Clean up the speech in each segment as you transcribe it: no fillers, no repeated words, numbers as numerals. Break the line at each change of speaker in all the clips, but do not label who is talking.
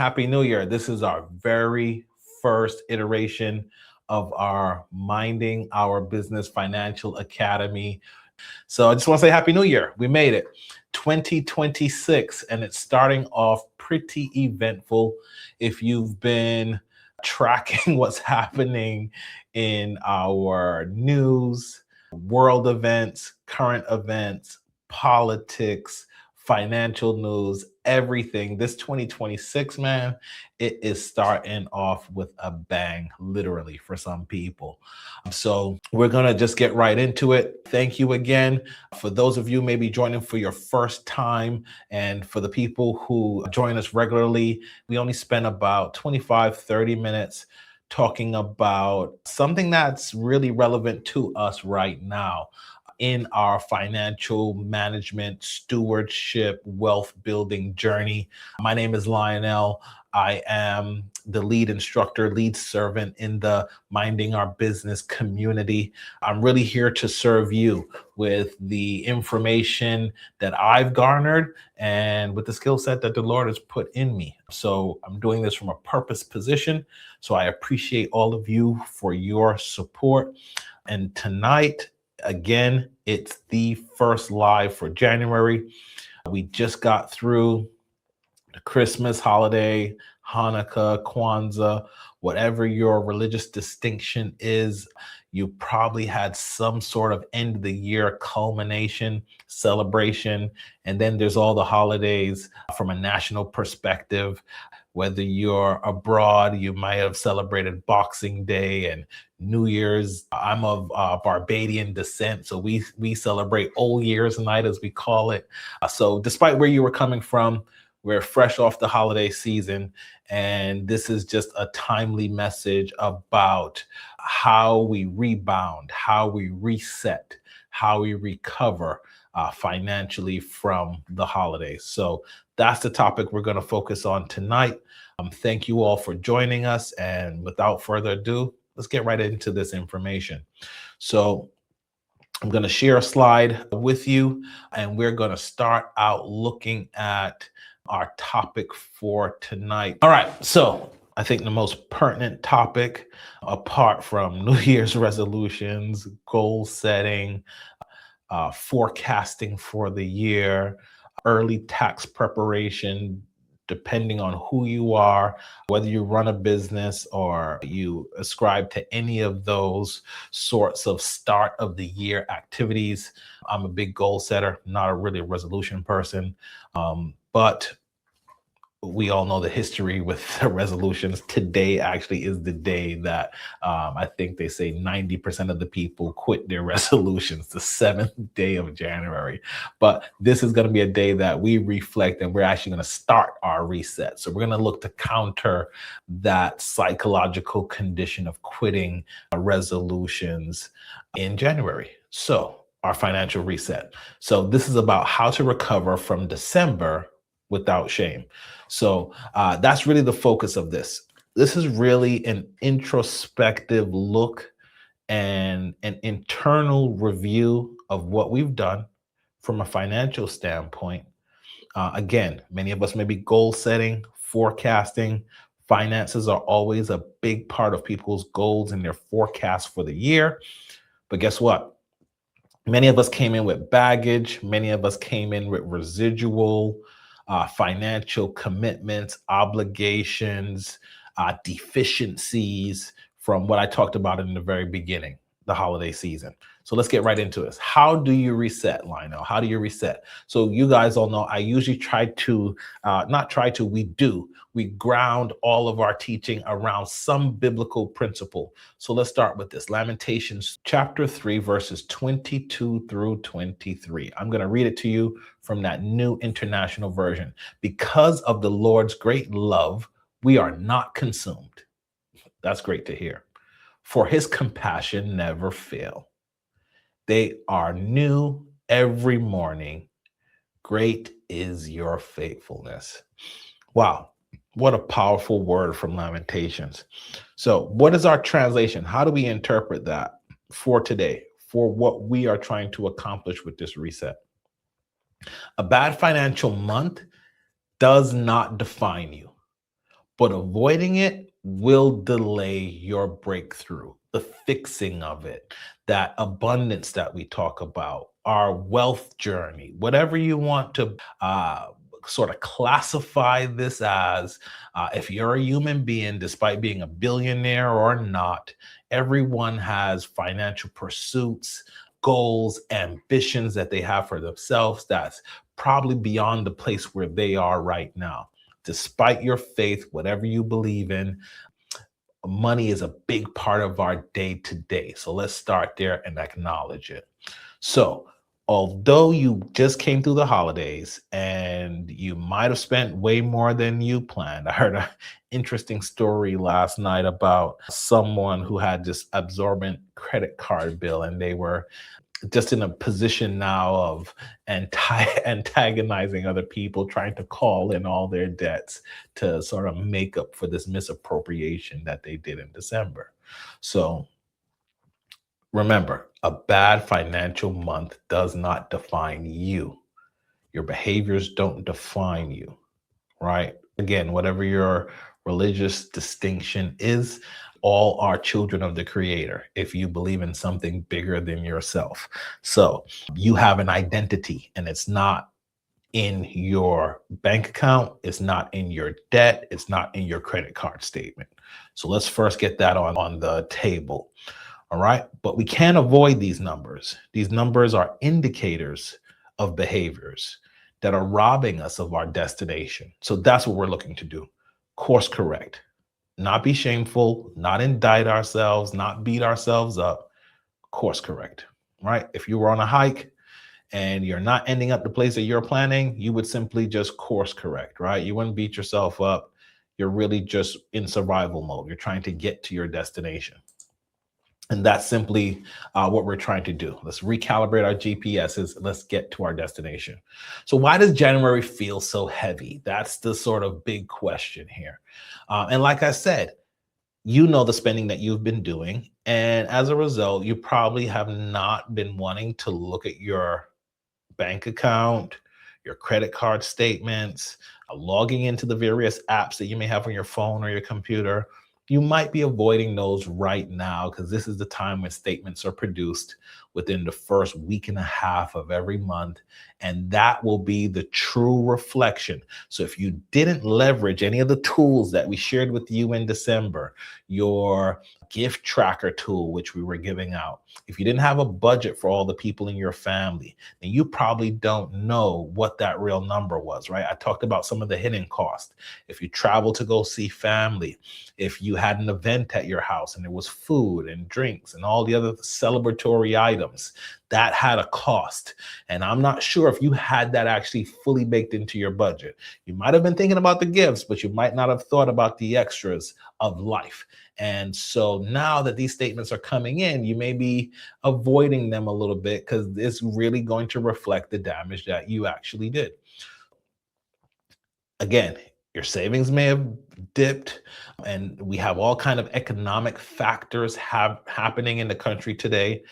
Happy New Year. This is our very first iteration of our Minding Our Business Financial Academy. So I just want to say Happy New Year. We made it 2026, and it's starting off pretty eventful. If you've been tracking what's happening in our news, world events, current events, politics, financial news, everything. This 2026, man, it is starting off with a bang, literally, for some people. So we're going to just get right into it. Thank you again. For those of you maybe joining for your first time, and for the people who join us regularly, we only spend about 25-30 minutes talking about something that's really relevant to us right now in our financial management, stewardship, wealth building journey. My name is Lionel. I am the lead instructor, lead servant in the Minding Our Business community. I'm really here to serve you with the information that I've garnered and with the skill set that the Lord has put in me. So I'm doing this from a purpose position. So I appreciate all of you for your support. And tonight, again, it's the first live for January. We just got through the Christmas holiday, Hanukkah, Kwanzaa, whatever your religious distinction is. You probably had some sort of end of the year culmination, celebration, and then there's all the holidays from a national perspective. Whether you're abroad, you might have celebrated Boxing Day and New Year's. I'm of Barbadian descent, so we celebrate Old Year's Night, as we call it. So despite where you were coming from, we're fresh off the holiday season, and this is just a timely message about how we rebound, how we reset, how we recover financially from the holidays. So that's the topic we're going to focus on tonight. Thank you all for joining us. And without further ado, let's get right into this information. So I'm going to share a slide with you, and we're going to start out looking at our topic for tonight. All right. So I think the most pertinent topic, apart from New Year's resolutions, goal setting, forecasting for the year, early tax preparation, depending on who you are, whether you run a business or you ascribe to any of those sorts of start of the year activities. I'm a big goal setter, not really a resolution person, but we all know the history with the resolutions. Today actually is the day that I think they say 90% of the people quit their resolutions, the 7th day of January. But this is going to be a day that we reflect, and we're actually going to start our reset. So we're going to look to counter that psychological condition of quitting resolutions in January. So our financial reset. So this is about how to recover from December without shame. So that's really the focus of this. This is really an introspective look and an internal review of what we've done from a financial standpoint. Again, many of us may be goal setting, forecasting. Finances are always a big part of people's goals and their forecasts for the year. But guess what? Many of us came in with baggage. Many of us came in with residual financial commitments, obligations, deficiencies from what I talked about in the very beginning, the holiday season. So let's get right into this. How do you reset, Lionel? How do you reset? So you guys all know I usually we ground all of our teaching around some biblical principle. So let's start with this. Lamentations chapter 3, verses 22 through 23. I'm going to read it to you from that New International Version. Because of the Lord's great love, we are not consumed. That's great to hear. For his compassion never fail. They are new every morning. Great is your faithfulness. Wow. What a powerful word from Lamentations. So what is our translation? How do we interpret that for today, for what we are trying to accomplish with this reset? A bad financial month does not define you. but avoiding it will delay your breakthrough, the fixing of it, that abundance that we talk about, our wealth journey, whatever you want to sort of classify this as. If you're a human being, despite being a billionaire or not, everyone has financial pursuits, goals, ambitions that they have for themselves that's probably beyond the place where they are right now. Despite your faith, whatever you believe in, money is a big part of our day to day. So let's start there and acknowledge it. So, although you just came through the holidays and you might have spent way more than you planned, I heard an interesting story last night about someone who had this absorbent credit card bill, and they were just in a position now of antagonizing other people, trying to call in all their debts to sort of make up for this misappropriation that they did in December. So remember, a bad financial month does not define you. Your behaviors don't define you, right? Again, whatever your religious distinction is, all are children of the creator if you believe in something bigger than yourself. So you have an identity, and it's not in your bank account, it's not in your debt, it's not in your credit card statement. So let's first get that on the table. All right. But we can't avoid these numbers. These numbers are indicators of behaviors that are robbing us of our destination. So that's what we're looking to do. Course correct, not be shameful, not indict ourselves, not beat ourselves up. Course correct, right? If you were on a hike and you're not ending up the place that you're planning, you would simply just course correct, right? You wouldn't beat yourself up. You're really just in survival mode. You're trying to get to your destination. And that's simply what we're trying to do. Let's recalibrate our GPSs. Let's get to our destination. So why does January feel so heavy? That's the sort of big question here. And like I said, you know the spending that you've been doing. And as a result, you probably have not been wanting to look at your bank account, your credit card statements, logging into the various apps that you may have on your phone or your computer. You might be avoiding those right now because this is the time when statements are produced within the first week and a half of every month. And that will be the true reflection. So if you didn't leverage any of the tools that we shared with you in December, your gift tracker tool, which we were giving out, if you didn't have a budget for all the people in your family, then you probably don't know what that real number was, right? I talked about some of the hidden costs. If you travel to go see family, if you had an event at your house and there was food and drinks and all the other celebratory items, that had a cost. And I'm not sure if you had that actually fully baked into your budget. You might have been thinking about the gifts, but you might not have thought about the extras of life. And so now that these statements are coming in, you may be avoiding them a little bit because it's really going to reflect the damage that you actually did. Again, your savings may have dipped, and we have all kind of economic factors happening in the country today.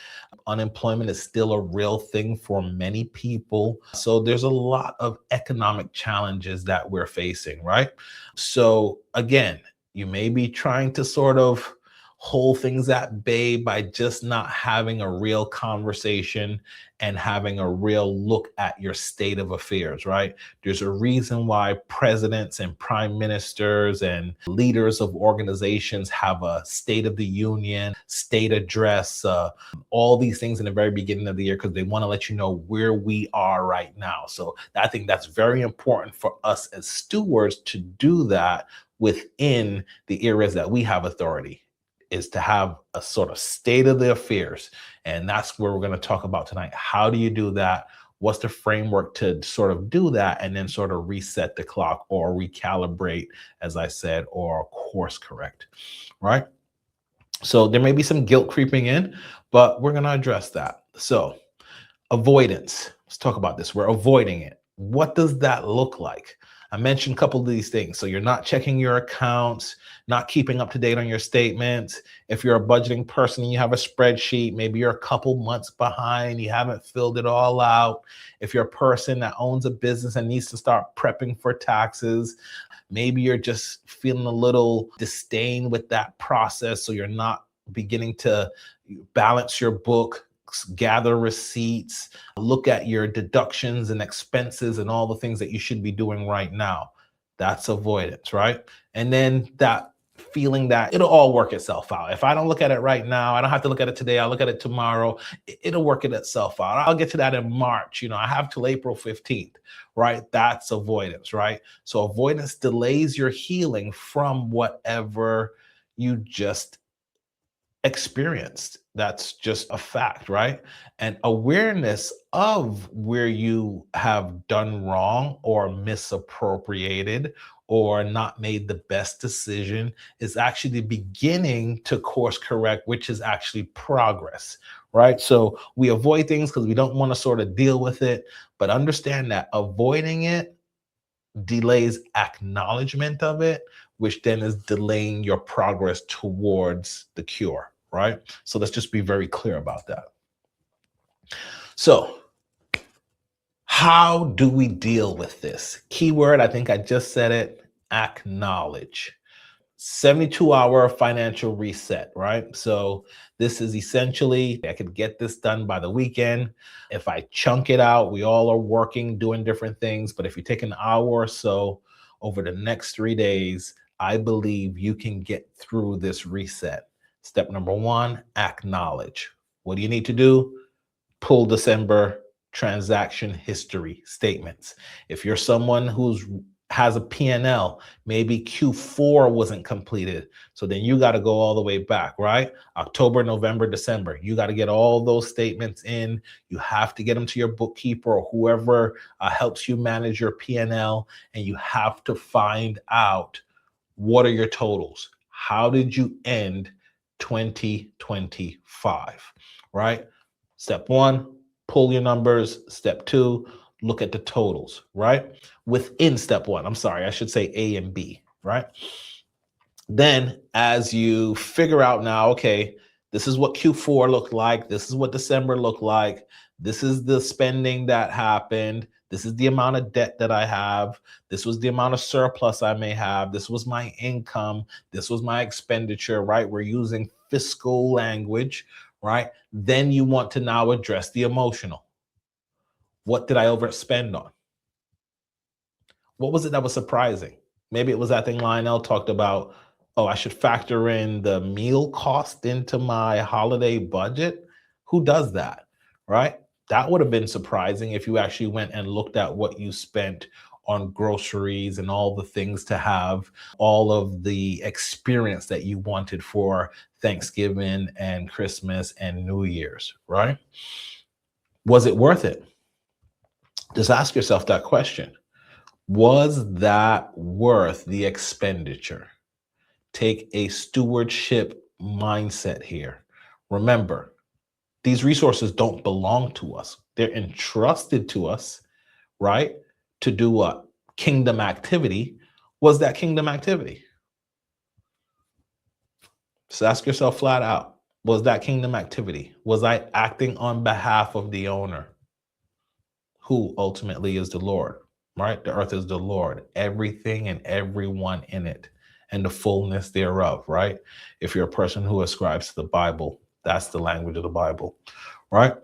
Unemployment is still a real thing for many people. So there's a lot of economic challenges that we're facing, right? So again, you may be trying to sort of hold things at bay by just not having a real conversation and having a real look at your state of affairs, right? There's a reason why presidents and prime ministers and leaders of organizations have a State of the Union, state address, all these things in the very beginning of the year, because they want to let you know where we are right now. So I think that's very important for us as stewards to do that within the areas that we have authority, is to have a sort of state of the affairs. And that's where we're going to talk about tonight. How do you do that? What's the framework to sort of do that and then sort of reset the clock or recalibrate, as I said, or course correct, right? So there may be some guilt creeping in, but we're going to address that. So avoidance, let's talk about this. We're avoiding it. What does that look like? I mentioned a couple of these things. So you're not checking your accounts, not keeping up to date on your statements. If you're a budgeting person and you have a spreadsheet, maybe you're a couple months behind, you haven't filled it all out. If you're a person that owns a business and needs to start prepping for taxes, maybe you're just feeling a little disdain with that process. So you're not beginning to balance your book, gather receipts, look at your deductions and expenses and all the things that you should be doing right now. That's avoidance, right? And then that feeling that it'll all work itself out. If I don't look at it right now, I don't have to look at it today, I'll look at it tomorrow. It'll work itself out. I'll get to that in March. I have till April 15th, right? That's avoidance, right? So avoidance delays your healing from whatever you just experienced. That's just a fact, right? And awareness of where you have done wrong or misappropriated or not made the best decision is actually the beginning to course correct, which is actually progress, right? So we avoid things because we don't want to sort of deal with it, but understand that avoiding it delays acknowledgement of it, which then is delaying your progress towards the cure, right? So let's just be very clear about that. So how do we deal with this? Keyword, I think I just said it, acknowledge. 72-hour financial reset, right? So this is essentially, I could get this done by the weekend. If I chunk it out, we all are working, doing different things. But if you take an hour or so over the next 3 days, I believe you can get through this reset. Step number one, acknowledge. What do you need to do? Pull December transaction history statements. If you're someone who's has a P&L, maybe Q4 wasn't completed. So then you got to go all the way back, right? October, November, December. You got to get all those statements in. You have to get them to your bookkeeper or whoever helps you manage your P&L. And you have to find out, what are your totals? How did you end 2025, right? Step one, pull your numbers. Step two, look at the totals, right? Within step one, I'm sorry, I should say A and B, right? Then as you figure out now, okay, this is what Q4 looked like. This is what December looked like. This is the spending that happened. This is the amount of debt that I have. This was the amount of surplus I may have. This was my income. This was my expenditure, right? We're using fiscal language, right? Then you want to now address the emotional. What did I overspend on? What was it that was surprising? Maybe it was that thing Lionel talked about, oh, I should factor in the meal cost into my holiday budget. Who does that, right? That would have been surprising if you actually went and looked at what you spent on groceries and all the things to have all of the experience that you wanted for Thanksgiving and Christmas and New Year's, right? Was it worth it? Just ask yourself that question. Was that worth the expenditure? Take a stewardship mindset here. Remember, these resources don't belong to us. They're entrusted to us, right? To do what? Kingdom activity. Was that kingdom activity? So ask yourself flat out, was that kingdom activity? Was I acting on behalf of the owner, who ultimately is the Lord? Right? The earth is the Lord, everything and everyone in it, and the fullness thereof, right? If you're a person who ascribes to the Bible, that's the language of the Bible, right?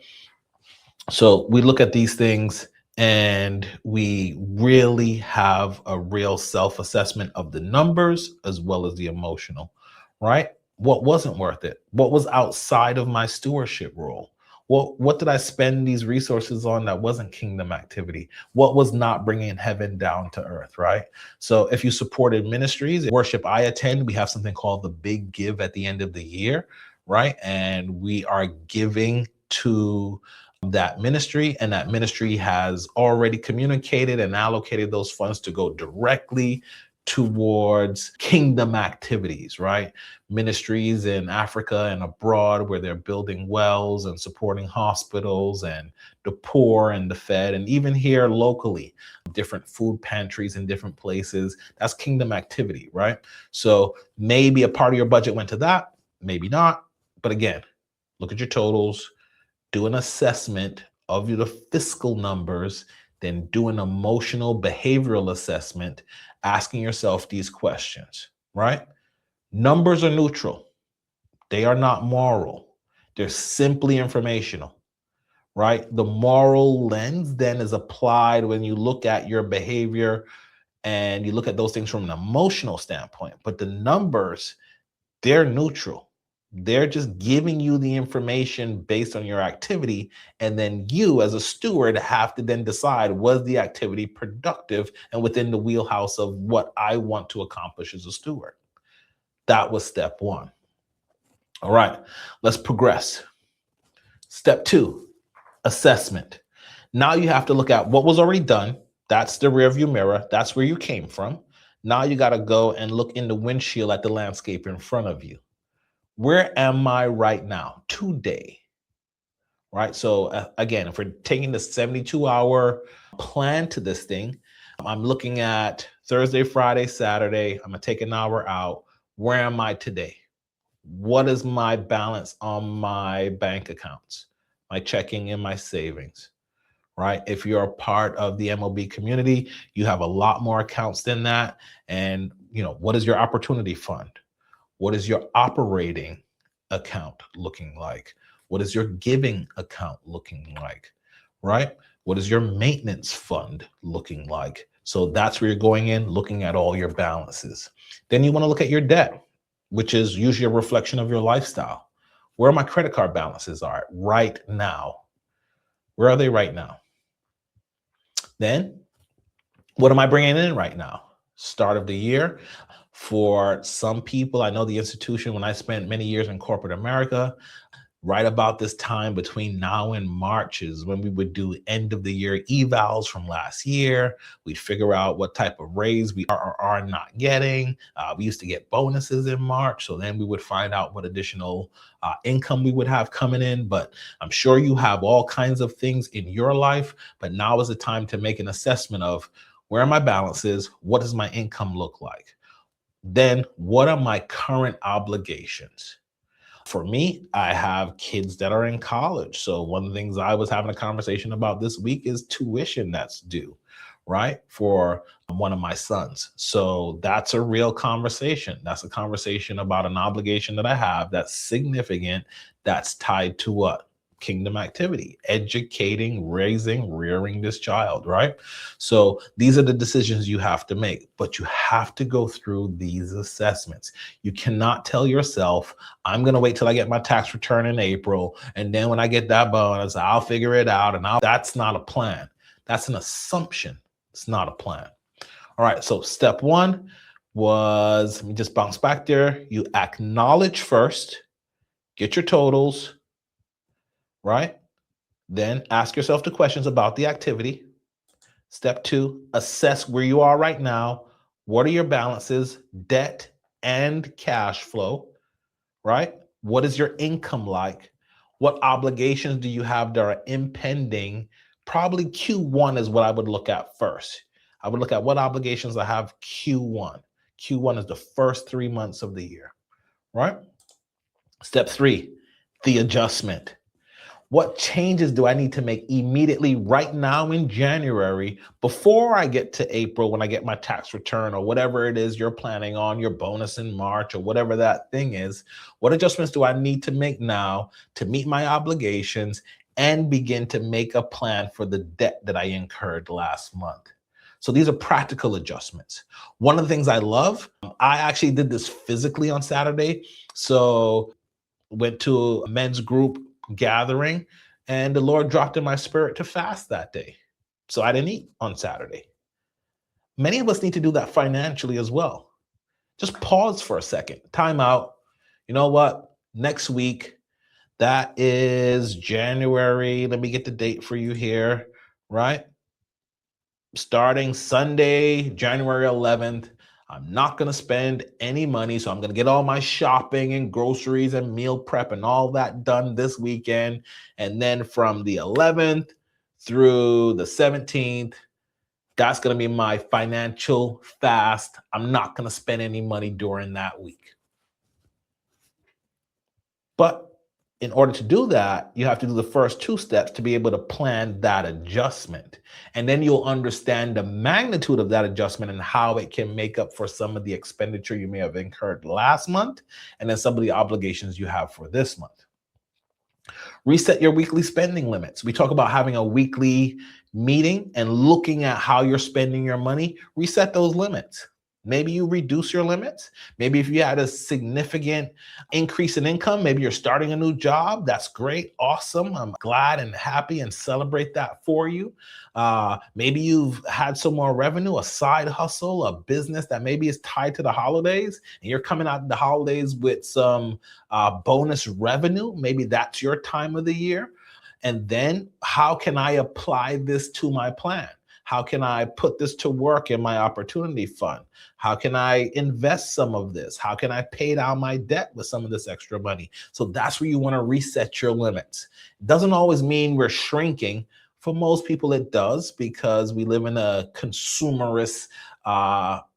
So we look at these things and we really have a real self-assessment of the numbers as well as the emotional, right? What wasn't worth it? What was outside of my stewardship role? What did I spend these resources on that wasn't kingdom activity? What was not bringing heaven down to earth, right? So if you supported ministries, worship I attend, we have something called the Big Give at the end of the year, right? And we are giving to that ministry, and that ministry has already communicated and allocated those funds to go directly towards kingdom activities, right? Ministries in Africa and abroad where they're building wells and supporting hospitals and the poor and the fed, and even here locally, different food pantries in different places. That's kingdom activity, right? So maybe a part of your budget went to that, maybe not. But again, look at your totals, do an assessment of the fiscal numbers, then do an emotional behavioral assessment, asking yourself these questions, right? Numbers are neutral. They are not moral. They're simply informational, right? The moral lens then is applied when you look at your behavior and you look at those things from an emotional standpoint. But the numbers, they're neutral. They're just giving you the information based on your activity. And then you, as a steward, have to then decide, was the activity productive and within the wheelhouse of what I want to accomplish as a steward? That was step one. All right, let's progress. Step two, assessment. Now you have to look at what was already done. That's the rearview mirror. That's where you came from. Now you got to go and look in the windshield at the landscape in front of you. Where am I right now, today? Right. So again, if we're taking the 72-hour plan to this thing, I'm looking at Thursday, Friday, Saturday. I'm going to take an hour out. Where am I today? What is my balance on my bank accounts, my checking and my savings? Right. If you're a part of the MOB community, you have a lot more accounts than that. And, what is your opportunity fund? What is your operating account looking like? What is your giving account looking like? Right? What is your maintenance fund looking like? So that's where you're going in, looking at all your balances. Then you want to look at your debt, which is usually a reflection of your lifestyle. Where my credit card balances are right now. Where are they right now? Then, what am I bringing in right now? Start of the year. For some people, I know the institution, when I spent many years in corporate America, right about this time between now and March is when we would do end of the year evals from last year. We'd figure out what type of raise we are or are not getting. We used to get bonuses in March. So then we would find out what additional income we would have coming in. But I'm sure you have all kinds of things in your life. But now is the time to make an assessment of where are my balances? What does my income look like? Then what are my current obligations? For me, I have kids that are in college. So one of the things I was having a conversation about this week is tuition that's due, right? For one of my sons. So that's a real conversation. That's a conversation about an obligation that I have that's significant, that's tied to what? Kingdom activity, educating, raising, rearing this child, right? So these are the decisions you have to make, but you have to go through these assessments. You cannot tell yourself, I'm going to wait till I get my tax return in April. And then when I get that bonus, I'll figure it out. That's not a plan. That's an assumption. It's not a plan. All right. So step one was, let me just bounce back there. You acknowledge first, get your totals, right? Then ask yourself the questions about the activity. Step two, assess where you are right now. What are your balances, debt and cash flow, right? What is your income like? What obligations do you have that are impending? Probably Q1 is what I would look at first. I would look at what obligations I have Q1. Q1 is the first 3 months of the year, right? Step three, the adjustment. What changes do I need to make immediately right now in January before I get to April when I get my tax return or whatever it is you're planning on, your bonus in March or whatever that thing is? What adjustments do I need to make now to meet my obligations and begin to make a plan for the debt that I incurred last month? So these are practical adjustments. One of the things I love, I actually did this physically on Saturday. So went to a men's group gathering, and the Lord dropped in my spirit to fast that day. So I didn't eat on Saturday. Many of us need to do that financially as well. Just pause for a second, time out. You know what? Next week, that is January. Let me get the date for you here, right? Starting Sunday, January 11th, I'm not going to spend any money. So I'm going to get all my shopping and groceries and meal prep and all that done this weekend. And then from the 11th through the 17th, that's going to be my financial fast. I'm not going to spend any money during that week. But in order to do that, you have to do the first two steps to be able to plan that adjustment. And then you'll understand the magnitude of that adjustment and how it can make up for some of the expenditure you may have incurred last month and then some of the obligations you have for this month. Reset your weekly spending limits. We talk about having a weekly meeting and looking at how you're spending your money. Reset those limits. Maybe you reduce your limits. Maybe if you had a significant increase in income, maybe you're starting a new job. That's great. Awesome. I'm glad and happy and celebrate that for you. Maybe you've had some more revenue, a side hustle, a business that maybe is tied to the holidays, and you're coming out of the holidays with some bonus revenue. Maybe that's your time of the year. And then how can I apply this to my plan? How can I put this to work in my opportunity fund? How can I invest some of this? How can I pay down my debt with some of this extra money? So that's where you want to reset your limits. It doesn't always mean we're shrinking. For most people, it does, because we live in a consumerist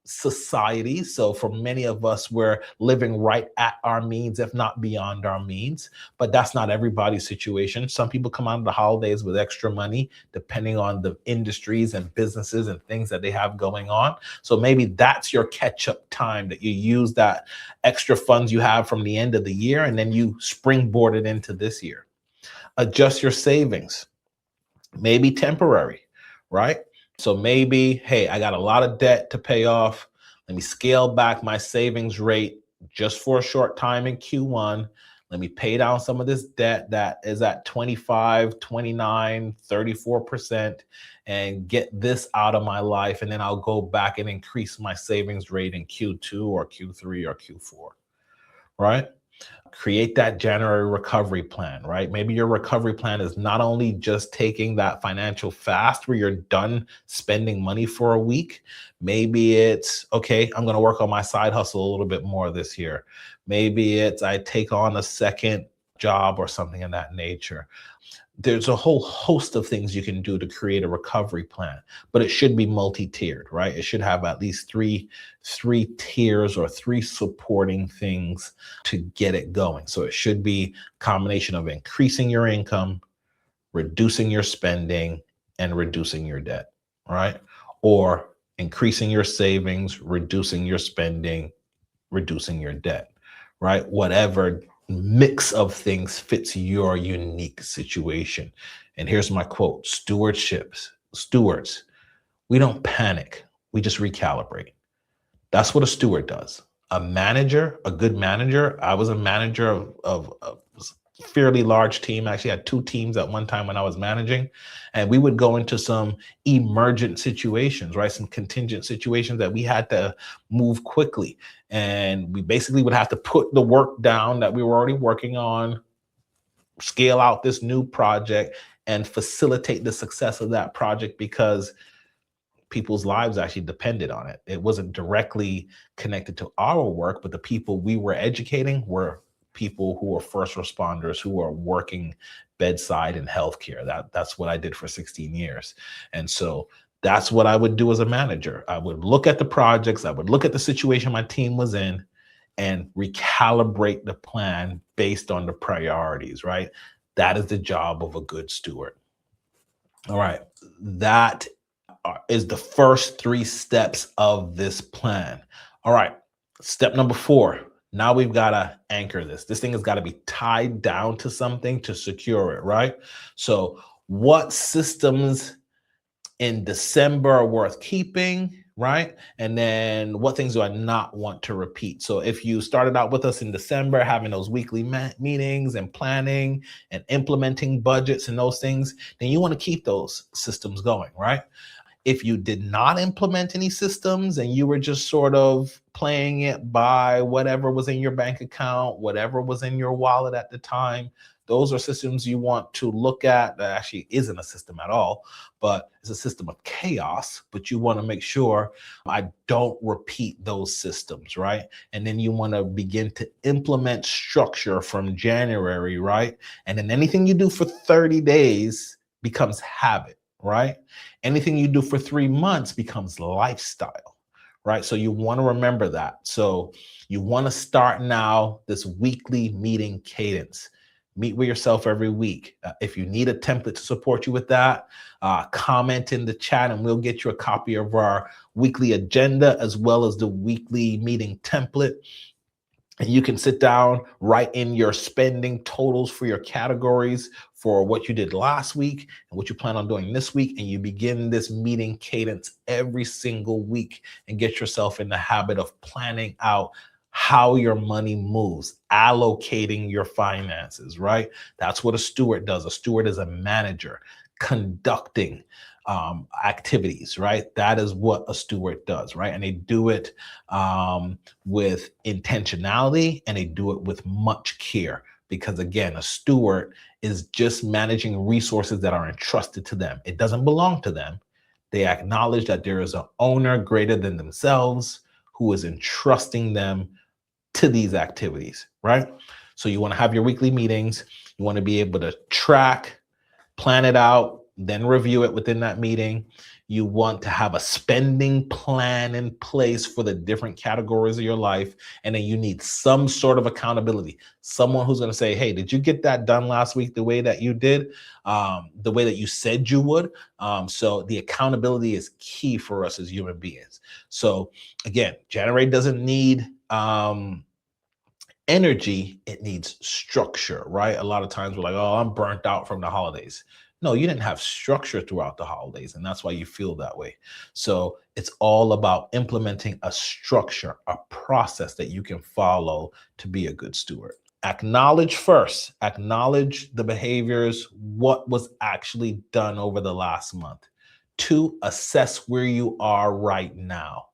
society. So for many of us, we're living right at our means, if not beyond our means. But that's not everybody's situation. Some people come out of the holidays with extra money, depending on the industries and businesses and things that they have going on. So maybe that's your catch-up time, that you use that extra funds you have from the end of the year, and then you springboard it into this year. Adjust your savings. Maybe temporary, right? So maybe, hey, I got a lot of debt to pay off. Let me scale back my savings rate just for a short time in Q1. Let me pay down some of this debt that is at 25, 29, 34% and get this out of my life. And then I'll go back and increase my savings rate in Q2 or Q3 or Q4, right? Create that January recovery plan, right? Maybe your recovery plan is not only just taking that financial fast where you're done spending money for a week. Maybe it's, okay, I'm going to work on my side hustle a little bit more this year. Maybe it's I take on a second job or something of that nature. There's a whole host of things you can do to create a recovery plan, but it should be multi-tiered, right? It should have at least three tiers or three supporting things to get it going. So it should be a combination of increasing your income, reducing your spending, and reducing your debt, right? Or increasing your savings, reducing your spending, reducing your debt, right? Whatever mix of things fits your unique situation. And here's my quote: stewards, we don't panic, we just recalibrate. That's what a steward does. A manager, a good manager, I was a manager of a fairly large team. I actually had 2 teams at one time when I was managing, and we would go into some emergent situations, right? Some contingent situations that we had to move quickly. And we basically would have to put the work down that we were already working on, scale out this new project, and facilitate the success of that project, because people's lives actually depended on it. It wasn't directly connected to our work, but the people we were educating were people who were first responders, who are working bedside in healthcare. That's what I did for 16 years. And so that's what I would do as a manager. I would look at the projects, I would look at the situation my team was in, and recalibrate the plan based on the priorities, right? That is the job of a good steward. All right, that is the first 3 steps of this plan. All right, step number 4. Now we've got to anchor this. This thing has got to be tied down to something to secure it, right? So what systems in December are worth keeping, right? And then what things do I not want to repeat? So if you started out with us in December, having those weekly meetings and planning and implementing budgets and those things, then you want to keep those systems going, right? If you did not implement any systems and you were just sort of playing it by whatever was in your bank account, whatever was in your wallet at the time, those are systems you want to look at. That actually isn't a system at all, but it's a system of chaos. But you want to make sure I don't repeat those systems, right? And then you want to begin to implement structure from January, right? And then anything you do for 30 days becomes habit, right? Anything you do for 3 months becomes lifestyle, right? So you want to remember that. So you want to start now this weekly meeting cadence. Meet with yourself every week. If you need a template to support you with that, comment in the chat and we'll get you a copy of our weekly agenda as well as the weekly meeting template. And you can sit down, write in your spending totals for your categories for what you did last week and what you plan on doing this week. And you begin this meeting cadence every single week and get yourself in the habit of planning out how your money moves, allocating your finances, right? That's what a steward does. A steward is a manager conducting activities, right? That is what a steward does, right? And they do it with intentionality and they do it with much care because, again, a steward is just managing resources that are entrusted to them. It doesn't belong to them. They acknowledge that there is an owner greater than themselves who is entrusting them to these activities, right? So you want to have your weekly meetings. You want to be able to track, plan it out, then review it within that meeting. You want to have a spending plan in place for the different categories of your life. And then you need some sort of accountability. Someone who's going to say, hey, did you get that done last week the way that you did, the way that you said you would? So the accountability is key for us as human beings. So again, Generate doesn't need energy, it needs structure, right? A lot of times we're like, oh, I'm burnt out from the holidays. No, you didn't have structure throughout the holidays, and that's why you feel that way. So it's all about implementing a structure, a process that you can follow to be a good steward. Acknowledge first, acknowledge the behaviors, what was actually done over the last month. 2, assess where you are right now.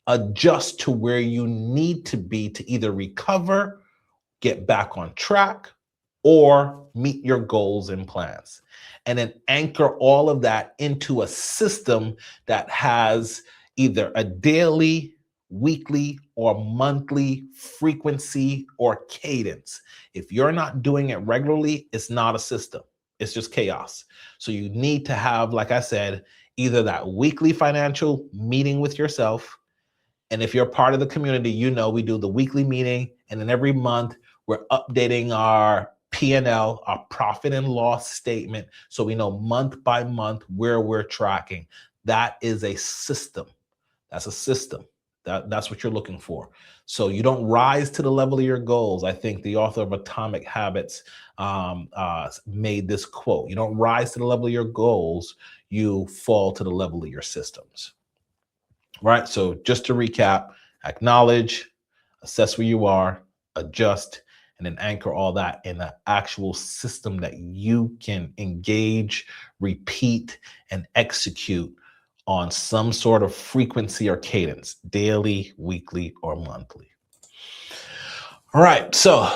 Adjust to where you need to be to either recover, get back on track, or meet your goals and plans. And then anchor all of that into a system that has either a daily, weekly, or monthly frequency or cadence. If you're not doing it regularly, it's not a system. It's just chaos. So you need to have, like I said, either that weekly financial meeting with yourself. And if you're part of the community, you know we do the weekly meeting, and then every month we're updating our P&L, our profit and loss statement, so we know month by month where we're tracking. That is a system. That's a system. That's what you're looking for. So you don't rise to the level of your goals. I think the author of Atomic Habits made this quote. You don't rise to the level of your goals. You fall to the level of your systems. Right? So just to recap, acknowledge, assess where you are, adjust, and then anchor all that in an actual system that you can engage, repeat, and execute on some sort of frequency or cadence, daily, weekly, or monthly. All right, so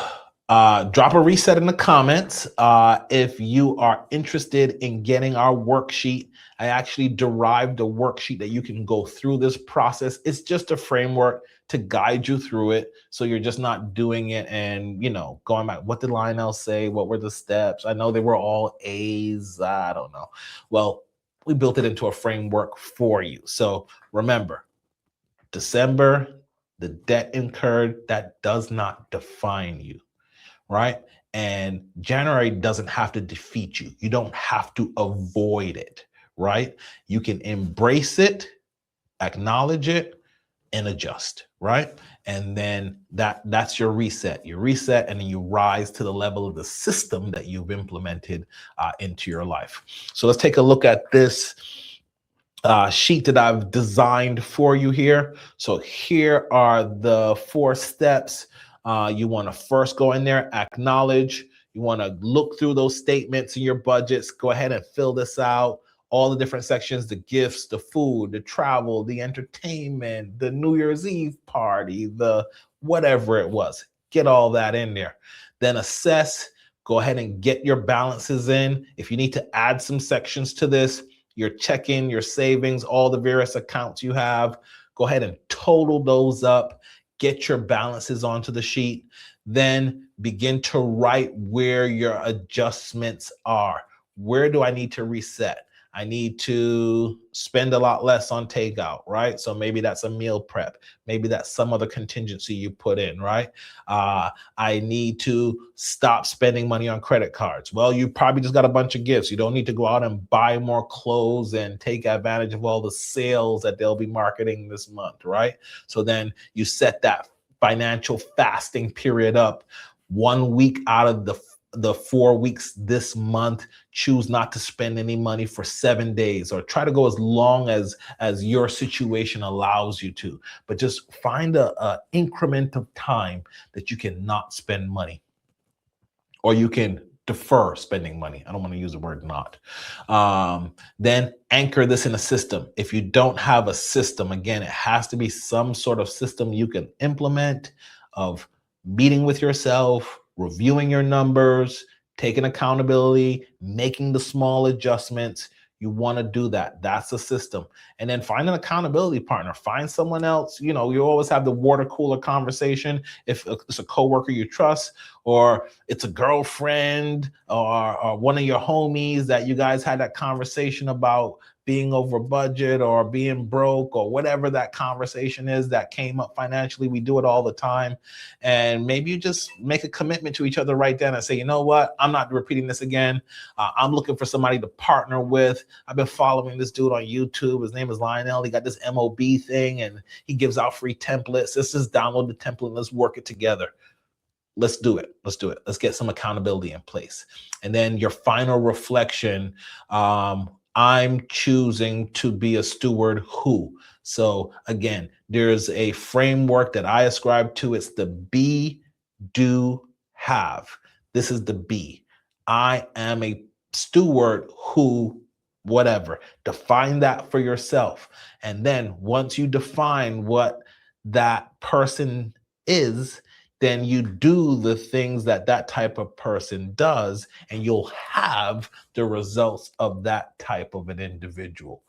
drop a reset in the comments. If you are interested in getting our worksheet, I actually derived a worksheet that you can go through this process. It's just a framework to guide you through it. So you're just not doing it and, going back, what did Lionel say? What were the steps? I know they were all A's. I don't know. Well, we built it into a framework for you. So remember, December, the debt incurred, that does not define you, right? And January doesn't have to defeat you. You don't have to avoid it, right? You can embrace it, acknowledge it, and adjust, right? And then that's your reset. You reset and then you rise to the level of the system that you've implemented into your life. So let's take a look at this sheet that I've designed for you here. So here are the 4 steps. You want to first go in there, acknowledge. You want to look through those statements in your budgets. Go ahead and fill this out. all the different sections, the gifts, the food, the travel, the entertainment, the New Year's Eve party, the whatever it was. Get all that in there. Then assess, go ahead and get your balances in. If you need to add some sections to this, your check-in, your savings, all the various accounts you have, go ahead and total those up, get your balances onto the sheet, then begin to write where your adjustments are. Where do I need to reset? I need to spend a lot less on takeout, right? So maybe that's a meal prep. Maybe that's some other contingency you put in, right? I need to stop spending money on credit cards. Well, you probably just got a bunch of gifts. You don't need to go out and buy more clothes and take advantage of all the sales that they'll be marketing this month, right? So then you set that financial fasting period up 1 week out of the 4 weeks this month. Choose not to spend any money for 7 days, or try to go as long as your situation allows you to, but just find a increment of time that you cannot spend money, or you can defer spending money. I don't want to use the word not. Then anchor this in a system. If you don't have a system, again, it has to be some sort of system you can implement, of meeting with yourself, reviewing your numbers, taking accountability, making the small adjustments. You want to do that. That's a system. And then find an accountability partner. Find someone else. You know, you always have the water cooler conversation. If it's a coworker you trust, or it's a girlfriend, or one of your homies that you guys had that conversation about being over budget or being broke, or whatever that conversation is that came up financially. We do it all the time. And maybe you just make a commitment to each other right then and say, you know what, I'm not repeating this again. I'm looking for somebody to partner with. I've been following this dude on YouTube. His name is Lionel. He got this MOB thing and he gives out free templates. Let's just download the template and let's work it together. Let's do it. Let's do it. Let's get some accountability in place. And then your final reflection, I'm choosing to be a steward who. So again, there's a framework that I ascribe to. It's the be, do, have. This is the be. I am a steward who, whatever. Define that for yourself. And then once you define what that person is, then you do the things that that type of person does, and you'll have the results of that type of an individual.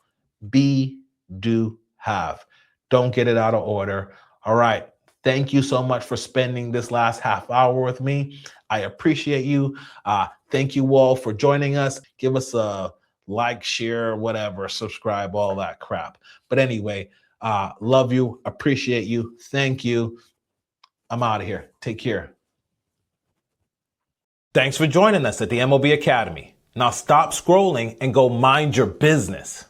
Be, do, have. Don't get it out of order. All right. Thank you so much for spending this last half hour with me. I appreciate you. Thank you all for joining us. Give us a like, share, whatever, subscribe, all that crap. But anyway, love you, appreciate you. Thank you. I'm out of here. Take care. Thanks for joining us at the MOB Academy. Now stop scrolling and go mind your business.